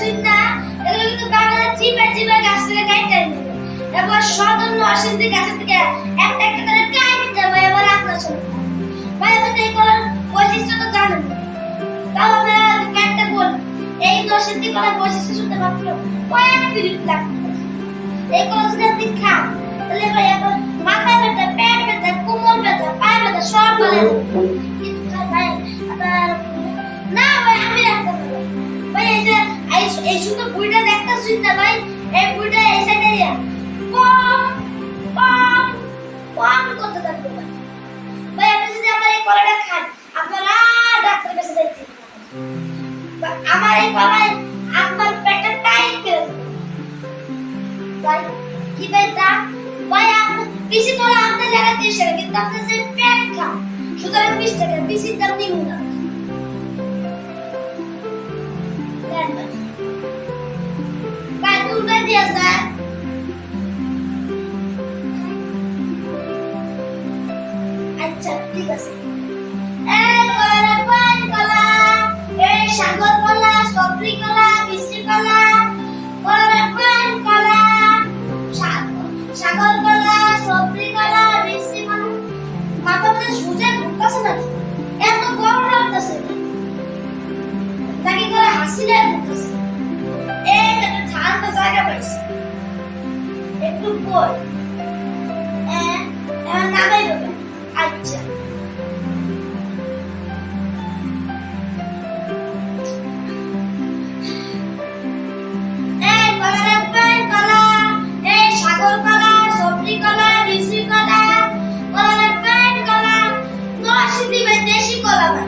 সুইন্দা এগুলো কিন্তু কাগজে চিপে চিপে গাছ থেকে কাটতে নেবে। এবার সদন্য অশান্তি গাছের থেকে একটা একটা করে কাটতে যাবে। এবার আপনার সঙ্গে ভাই আমাদের এই কলার বৈশিষ্ট্য তো জানেন, তাও আপনারা কাটতে বল এই অশান্তি কলার বৈশিষ্ট্য শুনতে মাত্র কয়েক মিনিট লাগবে। এই কলা যদি আপনি খান তাহলে ভাই এখন মাথা ব্যথা, পেট ব্যথা, কোমর ব্যথা, পায়ে ব্যথা সব ভালো হবে। কিন্তু ভাই আপনার না ভাই আমি রাখতে পারবো ভাই। এই যে এই শুধু বুইটা দেখতেছিস না ভাই, এই বুইটা এই সাইডে কম কম কম করতে থাকবে ভাই। ভাই আপনি যদি আমার এই কলাটা খান আপনারা ডাক্তারের কাছে যাইতে আমার এই কলায় আপনার পেটটা টাইট করে দেবে ভাই। কি ভাই দাম ভাই আপনি বেশি কলা আপনার জায়গায় 30 টাকা, কিন্তু আপনি যে পেট খান সুতরাং 20 টাকা বেশি দাম দিব না ভাই। দুটো দিয়ে যায় আচ্ছা ঠিক আছে। এই কলা পান কলা, এই সাগর কলা, সবরি কলা, মিষ্টি কলা, কলা পান কলা, সাগর কলা, সবরি কলা, মিষ্টি কলা। মাথা মধ্যে সুজে ঢুকতেছে না, এত গরম লাগতেছে নাকি করে হাসিলে ঢুকতেছে। এই একটা ঠান্ডা জায়গা পাইছি একটু বই নামাই দেবে। আচ্ছা এই কলা রাখবেন কলা, এই সাগর কলা, সবরি কলা, মিষ্টি কলা, কলা রাখবেন কলা। নশি দিবে দেশি কলা না,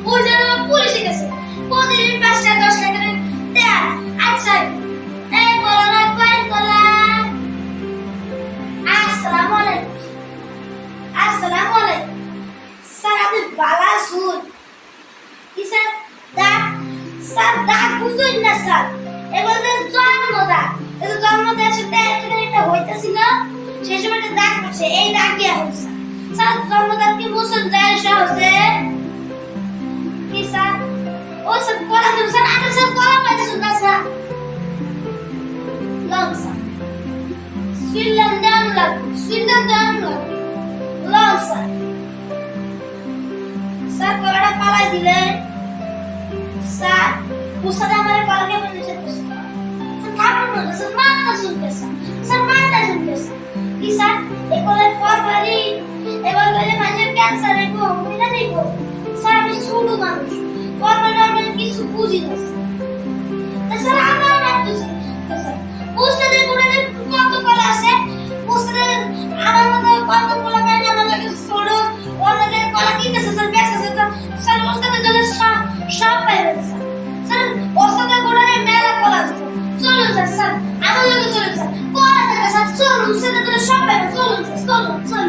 ওই জন্য পুলিশে গেছে প্রতিদিন 5 টাকা 10 টাকা করে দেয়। আচ্ছা এই কলা রাখবেন কলা। আসসালামু আলাইকুম। আসসালামু আলাইকুম স্যার, আপনি বালা সুর কি স্যার? দাগ স্যার, দাগ বুঝুন না স্যার, এগুলো জন্মদাগ। এই যে জন্মদাগ সাথে একটা হইতেছিল সেই সময় একটা দাগ পড়ছে, এই দাগ কি হচ্ছে স্যার? জন্মদাগ কি মুসল যায় সহজে কি স্যার? ও স্যার কলা দেব স্যার, আগে স্যার কলা পাইতেছেন না স্যার? লং স্যার সুইলাম দাম লাগবে, সুইলাম দাম লাগবে লং স্যার। স্যার কলাটা পালাই দিলে স্যার পুষাটা আমার কলাকে বলেছে স্যার থাকুন না স্যার, মাথা শুনতে স্যার মাথা শুনতে স্যার কি স্যার? এই কলার ফরমালি এবার বলে মাঝে ক্যান্সার এর কমিনা নেই স্যার। আমি ছোট মানুষ, ফরমালি কিছু বুঝি না স্যার। আমার মাত্র স্যার পুষতে কোনে কত কলা আছে, পুষতে আমার মতো কত কলা পাই না, আমার লাগে ছোট ওনাদের কলা কিনতেছে স্যার, বেচতেছে স্যার। ওস্তাদের জন্য সব পাইবেন স্যার। স্যার ওস্তাদের কোনে মেলা কলা আছে, চলুন স্যার। স্যার আমার লগে চলুন স্যার, কলা দেখা স্যার, চলুন স্যার, সব পাইবেন, চলুন স্যার, চলুন চলুন।